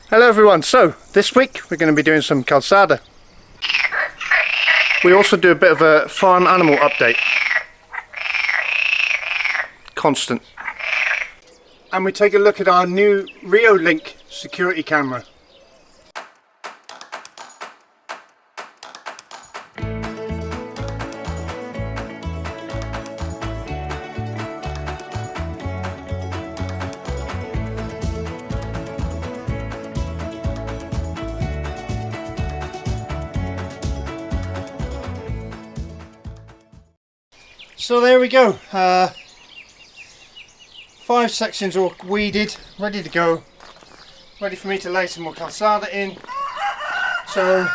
Hello everyone, so this week we're going to be doing some calcada. We also do a bit of a farm animal update. Constant. And we take a look at our new Rio Link security camera. So there we go, 5 sections all weeded, ready to go, ready for me to lay some more calcada in. So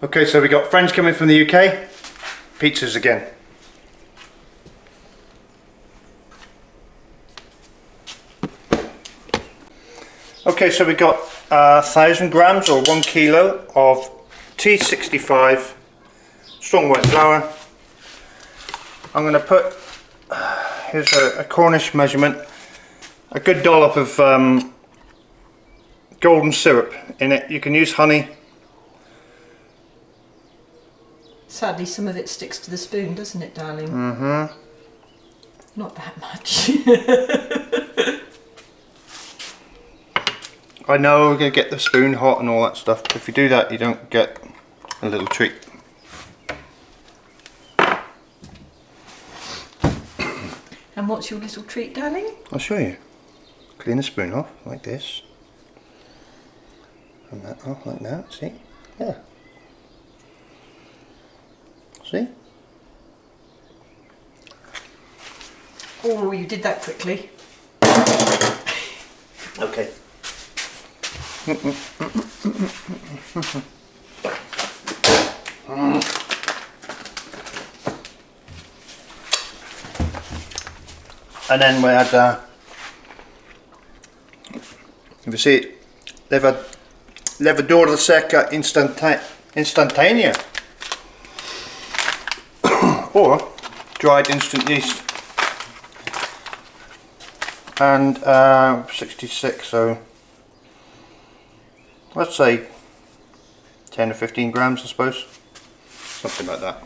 Okay, so we got friends coming from the UK. Pizzas again. Okay, so we got 1,000 grams or 1 kilo of T65 strong white flour. I'm going to put, here's a Cornish measurement, a good dollop of golden syrup in it. You can use honey. Sadly, some of it sticks to the spoon, doesn't it, darling? Mm-hmm. Not that much. I know we're going to get the spoon hot and all that stuff, but if you do that you don't get a little treat. And what's your little treat, darling? I'll show you. Clean the spoon off like this. And that off like that, see? Yeah. See? Oh, you did that quickly. Okay. And then we had, if you see it, levadura secca instantanea, or dried instant yeast, and 66, so let's say 10 or 15 grams, I suppose, something like that.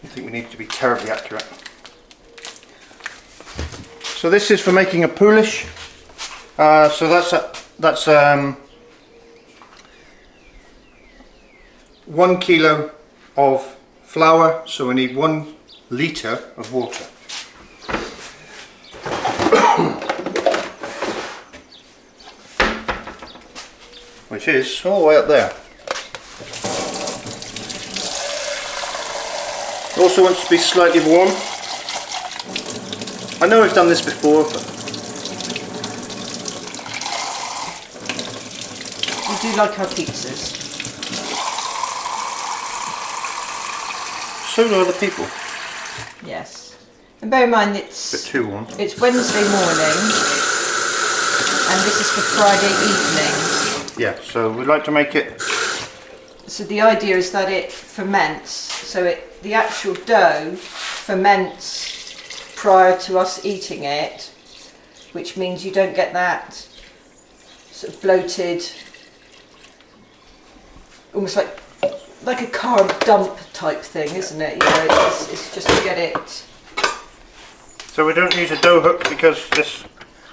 I think we need to be terribly accurate. So this is for making a Poolish. So that's 1 kilo of flour. So we need 1 litre of water. Which is all the way up there. It also wants to be slightly warm. I know I've done this before, but We do like our pizzas. so do other people. Yes. And bear in mind A bit it's too warm. Wednesday morning and this is for Friday evening. Yeah, so we'd like to make it. So the idea is that it ferments, so the actual dough ferments prior to us eating it, which means you don't get that sort of bloated, almost like a carb dump type thing, isn't it? You know, it's just to get it. So we don't use a dough hook because this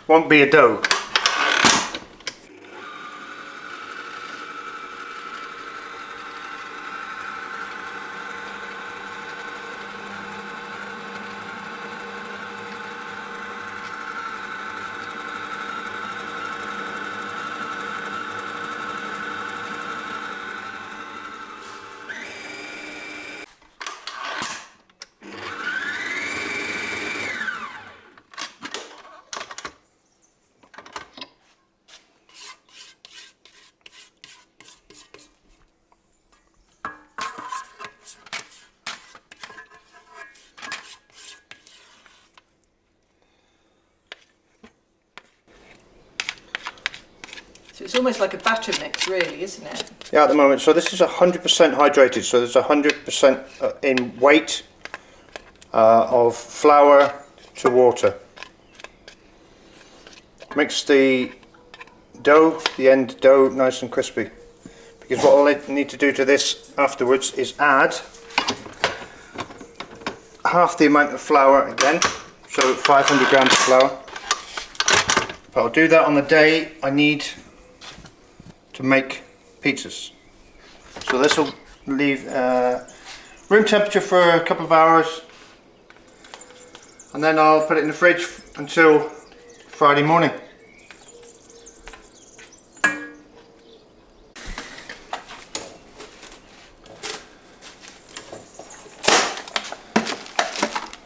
won't be a dough. So it's almost like a batter mix, really, isn't it? Yeah, at the moment. So this is 100% hydrated. So there's 100% in weight of flour to water. Makes the dough, the end dough, nice and crispy. Because what I'll need to do to this afterwards is add half the amount of flour again. So 500 grams of flour. But I'll do that on the day I need to make pizzas. So this will leave room temperature for a couple of hours, and then I'll put it in the fridge until Friday morning.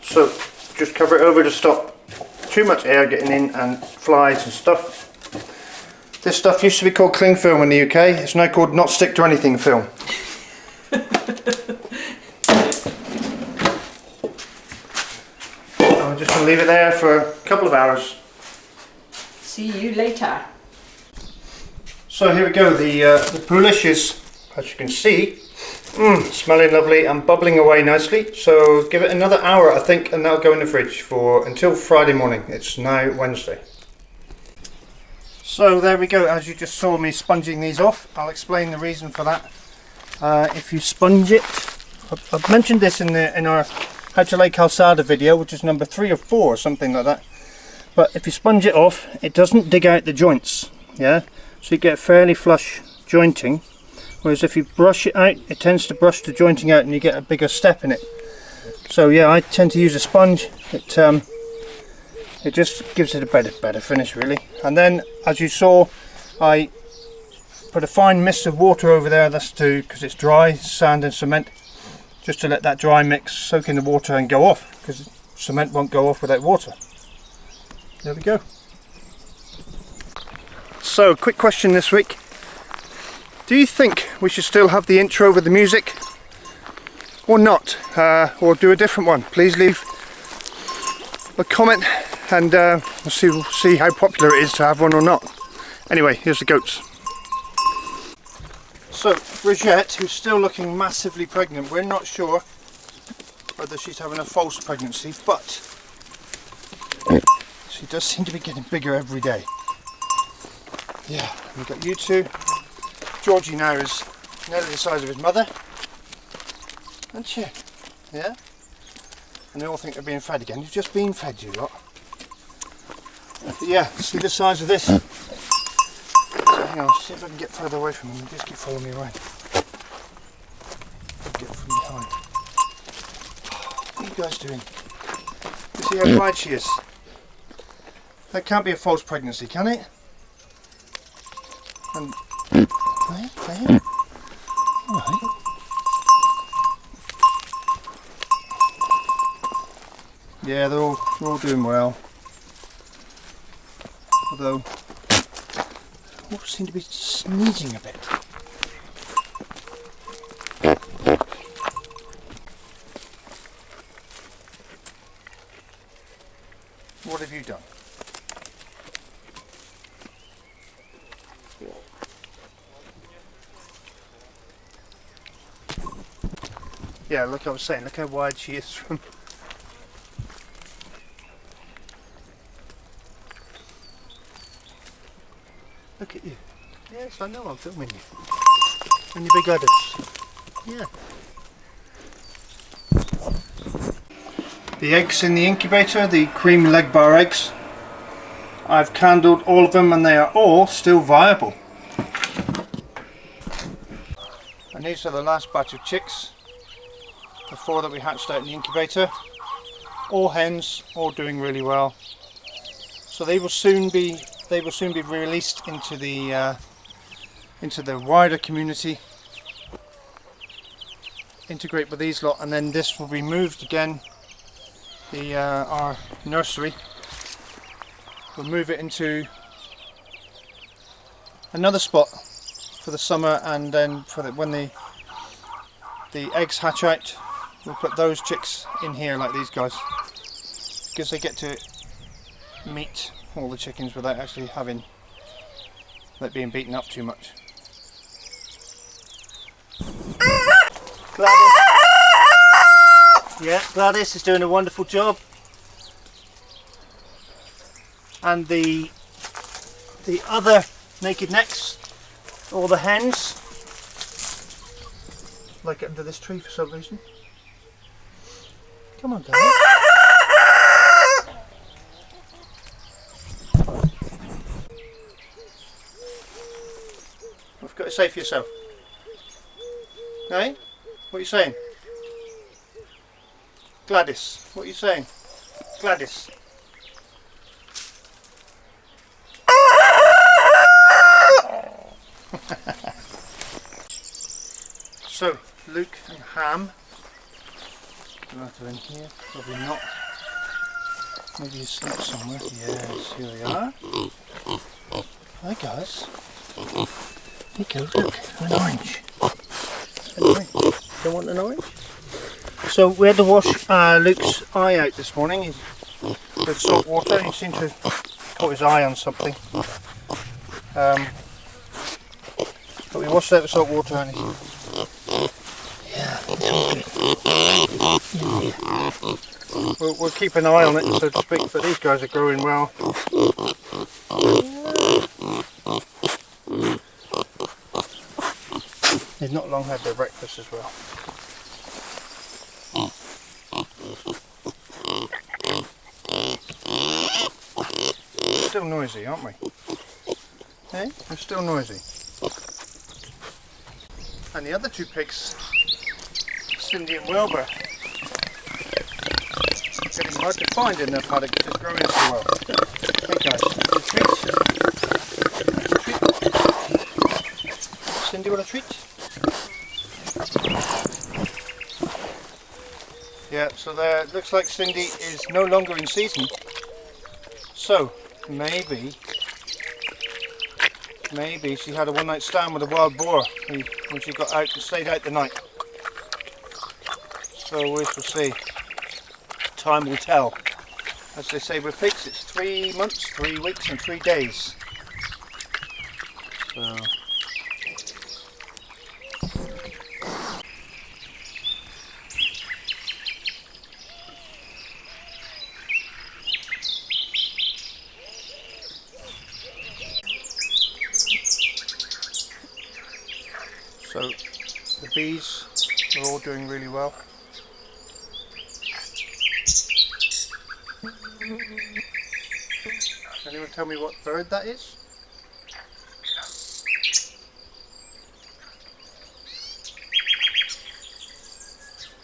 So just cover it over to stop too much air getting in and flies and stuff. This This stuff used to be called cling film in the UK. It's now called not stick to anything film. I'm just going to leave it there for a couple of hours. See you later. So here we go. The Poolish is, as you can see, smelling lovely and bubbling away nicely. So give it another hour, I think, and that'll go in the fridge for until Friday morning. It's now Wednesday. So there we go. As you just saw me sponging these off, I'll explain the reason for that. If you sponge it, I've mentioned this in our how to lay Calcada video, which is number 3 or 4 or something like that. But if you sponge it off, it doesn't dig out the joints. Yeah, so you get fairly flush jointing. Whereas if you brush it out, it tends to brush the jointing out and you get a bigger step in it. So yeah, I tend to use a sponge. It just gives it a better finish really. And then, as you saw, I put a fine mist of water over there. That's because it's dry, sand and cement. Just to let that dry mix soak in the water and go off, because cement won't go off without water. There we go. So, quick question this week. Do you think we should still have the intro with the music? Or not? Or do a different one? Please leave a comment and we'll see how popular it is to have one or not. Anyway, here's the goats. So, Bridget, who's still looking massively pregnant, we're not sure whether she's having a false pregnancy, but she does seem to be getting bigger every day. Yeah, we've got you two. Georgie now is nearly the size of his mother. Aren't you? Yeah? And they all think they're being fed again. You've just been fed, you lot. But yeah, see the size of this? So hang on, see if I can get further away from him. Just keep following me around. Get from behind. What are you guys doing? You see how wide she is? That can't be a false pregnancy, can it? And there. Alright. Yeah, they're all doing well. Although, all seem to be sneezing a bit. What have you done? Yeah, like I was saying, look how wide she is from. Look at you. Yes, I know I'm filming you. And your big udders. Yeah. The eggs in the incubator, the cream leg bar eggs. I've candled all of them and they are all still viable. And these are the last batch of chicks. The 4 that we hatched out in the incubator. All hens, all doing really well. So they will soon be released into the wider community, integrate with these lot, and then this will be moved again. Our nursery, we'll move it into another spot for the summer, and then when the eggs hatch out, we'll put those chicks in here like these guys, because they get to meet all the chickens without actually being beaten up too much. Gladys. Yeah, Gladys is doing a wonderful job. And the other naked necks, all the hens, like it under this tree for some reason. Come on, Gladys. What have you got to say for yourself? Hey? What are you saying? Gladys, what are you saying? Gladys. So, Luke and Ham. Are in here? Probably not. Maybe you sleep somewhere. Yes, here they are. Hi guys. Here you go, look, an orange. An orange. Don't want an orange? So we had to wash Luke's eye out this morning with salt water. He seemed to have caught his eye on something. But we washed it out with salt water and yeah, it's all good. We'll keep an eye on it, so to speak, but these guys are growing well. They've not long had their breakfast as well. We're still noisy, aren't we? Hey, we're still noisy. And the other two pigs, Cindy and Wilbur, getting hard to find in their paddock because it's growing so well. Hey guys, a treat? Cindy, want a treat? Yeah, so there, it looks like Cindy is no longer in season. So, maybe she had a one-night stand with a wild boar when she got out and stayed out the night. So we shall see. Time will tell. As they say with pigs, it's 3 months, 3 weeks and 3 days. So. So the bees are all doing really well. Anyone tell me what bird that is?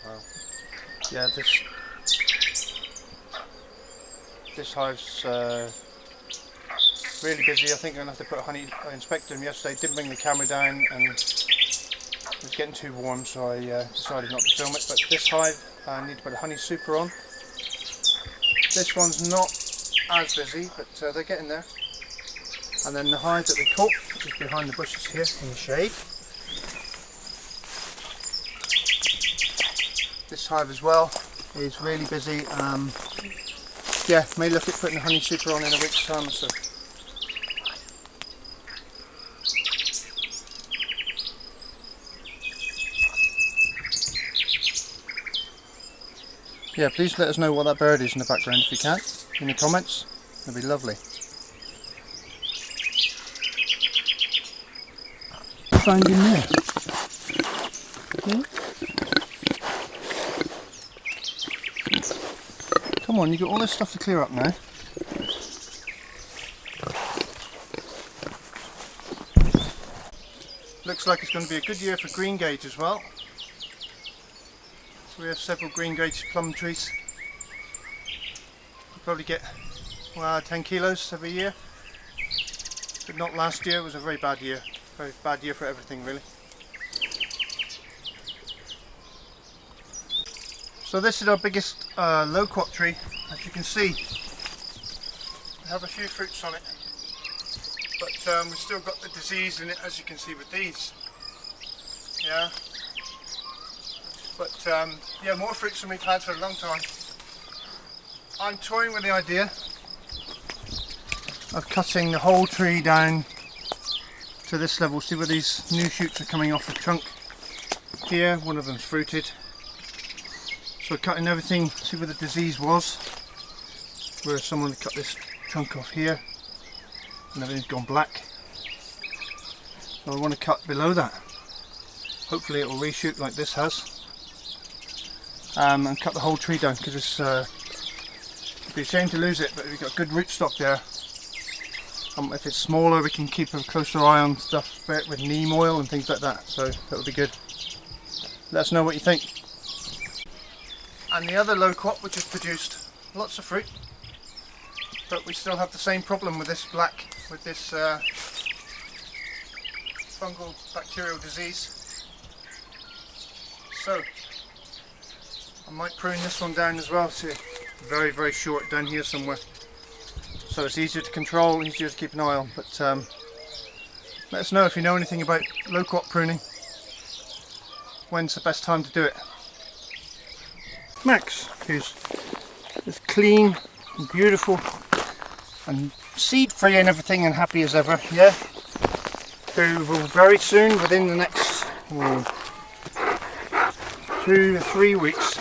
Wow. Yeah, this hive's really busy. I think I'm going to have to put honey. I inspected them yesterday, didn't bring the camera down, and it was getting too warm, so I decided not to film it. But this hive, I need to put a honey super on. This one's not as busy, but they're getting there. And then the hive that we caught, which is behind the bushes here in the shade. This hive as well is really busy. Yeah, may look at putting the honey super on in a week's time or so. Yeah, please let us know what that bird is in the background if you can, in the comments. That'd be lovely. Find in there. Hmm? Come on, you've got all this stuff to clear up now. Looks like it's going to be a good year for green gage as well. So we have several green gage plum trees. We'll probably get 10 kilos every year. But not last year, it was a very bad year. Very bad year for everything really. So this is our biggest loquat tree. As you can see, we have a few fruits on it. But we've still got the disease in it, as you can see with these. Yeah. But yeah, more fruits than we've had for a long time. I'm toying with the idea of cutting the whole tree down to this level. See where these new shoots are coming off the trunk here. One of them's fruited. So cutting everything, see where the disease was. Where someone cut this trunk off here and everything's gone black. So I want to cut below that. Hopefully it will reshoot like this has. And cut the whole tree down, because it's it'd be a shame to lose it, but we've got good rootstock there. If it's smaller, we can keep a closer eye on stuff with neem oil and things like that, so that would be good. Let us know what you think. And the other loquat, which has produced lots of fruit, but we still have the same problem with this fungal bacterial disease. So I might prune this one down as well to very, very short down here somewhere. So it's easier to control, easier to keep an eye on. But let us know if you know anything about low crop pruning. When's the best time to do it? Max, who's as clean and beautiful and seed free and everything and happy as ever, yeah? Who will very soon, within the next 2 to 3 weeks,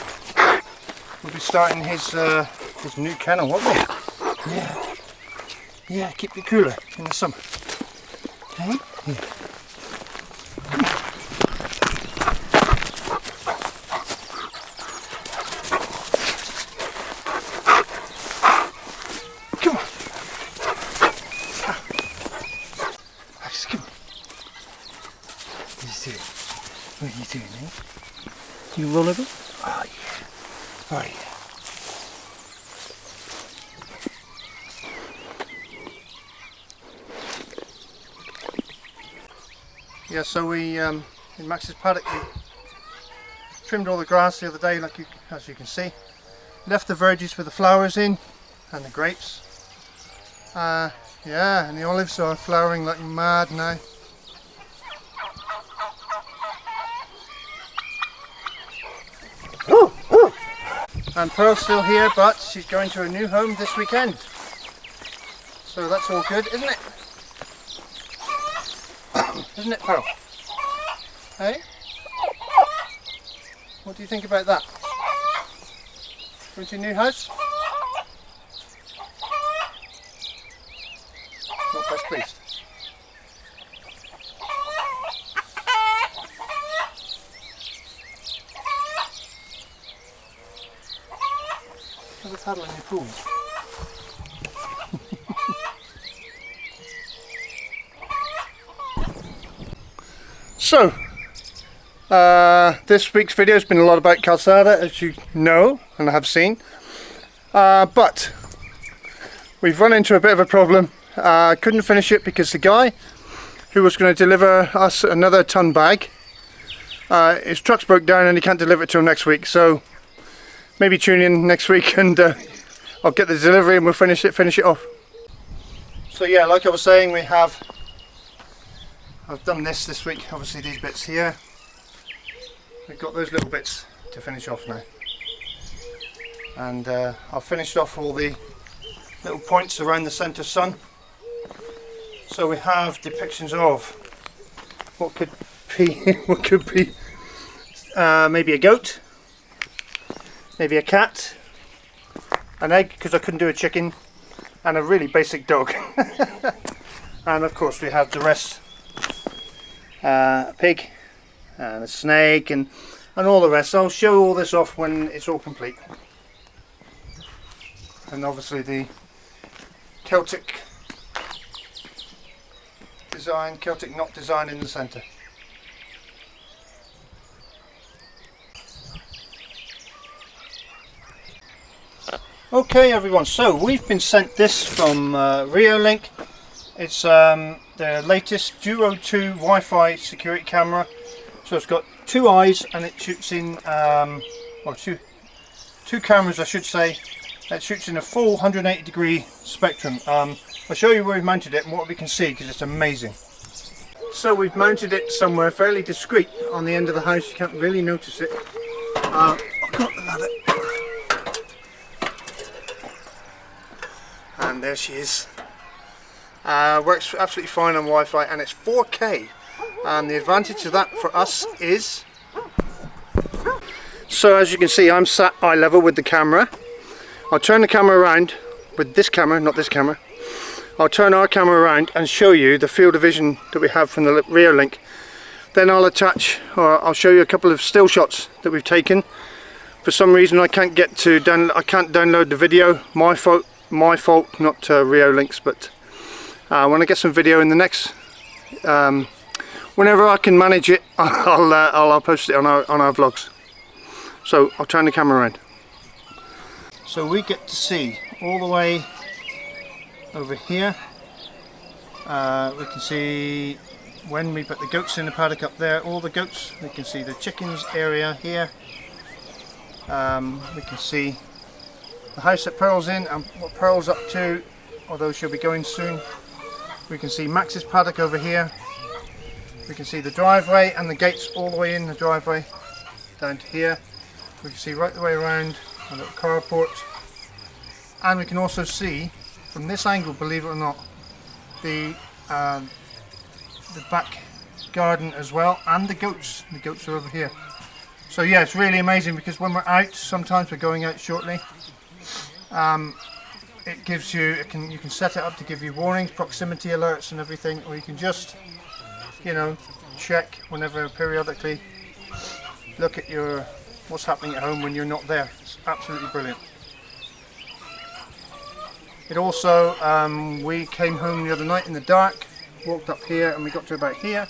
we'll be starting his new kennel, won't we? Yeah. Yeah, keep you cooler in the summer. Hey? Yeah. Come on. Max, come on. What are you doing? What are you doing, eh? You roll over? Oh yeah. Oh yeah. Yeah, so we in Max's paddock we trimmed all the grass the other day, as you can see. Left the verges with the flowers in and the grapes. Yeah, and the olives are flowering like mad now. And Pearl's still here, but she's going to a new home this weekend. So that's all good, isn't it? Isn't it, Pearl? Hey? What do you think about that? Going to your new house? Not best pleased. Have a paddle in your pool. So, this week's video has been a lot about Calcada, as you know and have seen, but we've run into a bit of a problem. Couldn't finish it because the guy who was going to deliver us another ton bag, his truck's broke down and he can't deliver it till next week, so maybe tune in next week and I'll get the delivery and we'll finish it off. So yeah, like I was saying, I've done this week, obviously these bits here. We've got those little bits to finish off now. And I've finished off all the little points around the centre sun. So we have depictions of what could be maybe a goat, maybe a cat, an egg because I couldn't do a chicken, and a really basic dog. And of course we have the rest. A pig and a snake and all the rest. I'll show all this off when it's all complete. And obviously the Celtic knot design in the centre. Okay everyone, so we've been sent this from Reolink. It's the latest Duo 2 Wi-Fi security camera. So it's got 2 eyes and it shoots in, well, two cameras I should say. It shoots in a full 180 degree spectrum. I'll show you where we've mounted it and what we can see because it's amazing. So we've mounted it somewhere fairly discreet on the end of the house. You can't really notice it. I've got the ladder. And there she is. Works absolutely fine on Wi-Fi and it's 4K, and the advantage of that for us is, so as you can see I'm sat eye level with the camera. I'll turn the camera around with this camera, not this camera. I'll turn our camera around and show you the field of vision that we have from the Reolink. Then I'll attach, or I'll show you a couple of still shots that we've taken. For some reason I can't download the video. My fault, not Reolink's, but when I get some video in the next, whenever I can manage it, I'll post it on our vlogs. So I'll turn the camera around. So we get to see all the way over here. We can see when we put the goats in the paddock up there, all the goats. We can see the chickens area here. We can see the house that Pearl's in and what Pearl's up to, although she'll be going soon. We can see Max's paddock over here, We can see the driveway and the gates all the way in the driveway down to here. We can see right the way around a little carport, and we can also see from this angle, believe it or not, the back garden as well, and the goats. The goats are over here. So yeah, it's really amazing because when we're out, sometimes we're going out shortly. It gives you, you can set it up to give you warnings, proximity alerts and everything, or you can just, you know, check whenever periodically, look at what's happening at home when you're not there. It's absolutely brilliant. It also, we came home the other night in the dark, walked up here and we got to about here,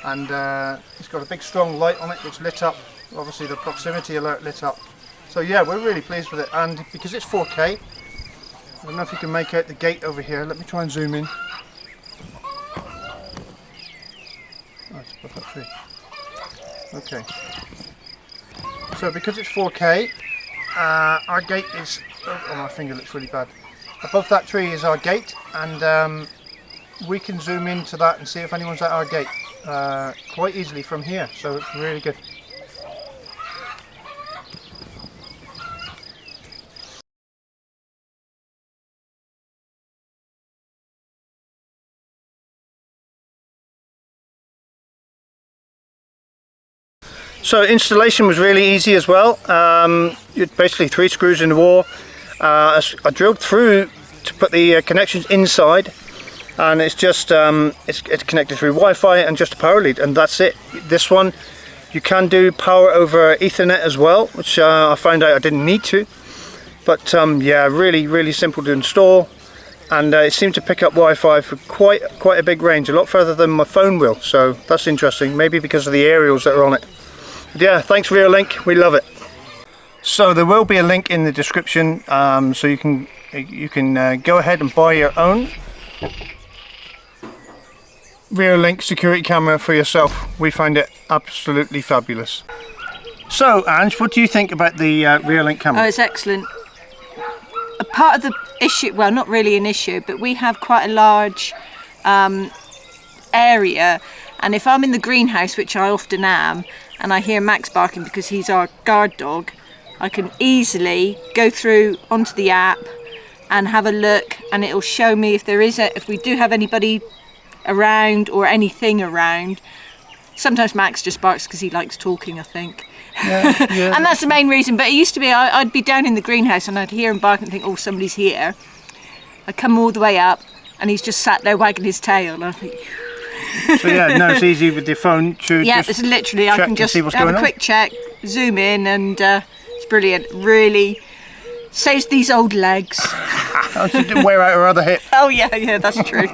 and it's got a big strong light on it which lit up, obviously the proximity alert lit up. So yeah, we're really pleased with it, and because it's 4K, I don't know if you can make out the gate over here. Let me try and zoom in. Oh, it's above that tree. Okay. So because it's 4K, our gate is, oh my finger looks really bad. Above that tree is our gate, and we can zoom into that and see if anyone's at our gate quite easily from here, so it's really good. So installation was really easy as well. Basically 3 screws in the wall. I drilled through to put the connections inside, and it's just it's connected through Wi-Fi and just a power lead, and that's it. This one you can do power over Ethernet as well, which I found out I didn't need to. But yeah, really simple to install, and it seemed to pick up Wi-Fi for quite a big range, a lot further than my phone will. So that's interesting, maybe because of the aerials that are on it. Yeah, thanks Reolink, we love it. So there will be a link in the description, so you can go ahead and buy your own Reolink security camera for yourself. We find it absolutely fabulous. So Ange, what do you think about the Reolink camera? Oh, it's excellent. A part of the issue, well, not really an issue, but we have quite a large area, and if I'm in the greenhouse, which I often am, and I hear Max barking because he's our guard dog, I can easily go through onto the app and have a look, and it'll show me if we do have anybody around or anything around. Sometimes Max just barks because he likes talking, I think. Yeah. And that's the main reason. But it used to be I'd be down in the greenhouse and I'd hear him bark and think, oh, somebody's here. I'd come all the way up and he's just sat there wagging his tail, and I think. So yeah, no, it's easy with your phone to it's literally, I can just have a quick check, zoom in, and it's brilliant. Really saves these old legs. She didn't wear out her other hip. Oh yeah, that's true.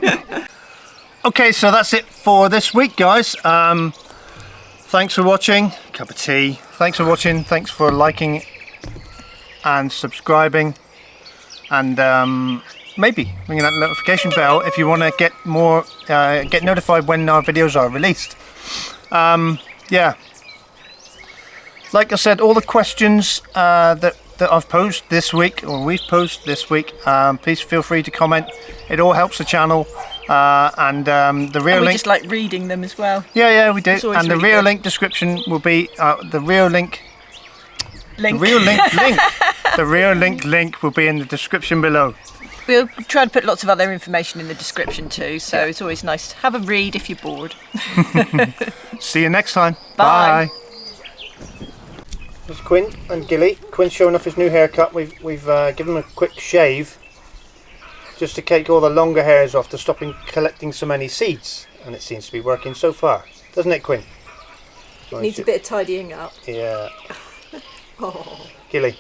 Okay, so that's it for this week, guys. Thanks for watching. Cup of tea. Thanks for watching. Thanks for liking and subscribing, and maybe ringing that notification bell if you want to get more, get notified when our videos are released. Yeah, like I said, all the questions that I've posed this week, or we've posed this week, please feel free to comment. It all helps the channel, and the Reolink. We just like reading them as well. Yeah, we do. And really the Reolink description will be the Reolink link. The Reolink link will be in the description below. We'll try to put lots of other information in the description too, so it's always nice to have a read if you're bored. See you next time. Bye. Bye. There's Quinn and Gilly. Quinn's showing off his new haircut. We've given him a quick shave just to take all the longer hairs off to stop him collecting so many seeds, and it seems to be working so far, doesn't it, Quinn? Needs a bit of tidying up. Yeah. Oh. Gilly.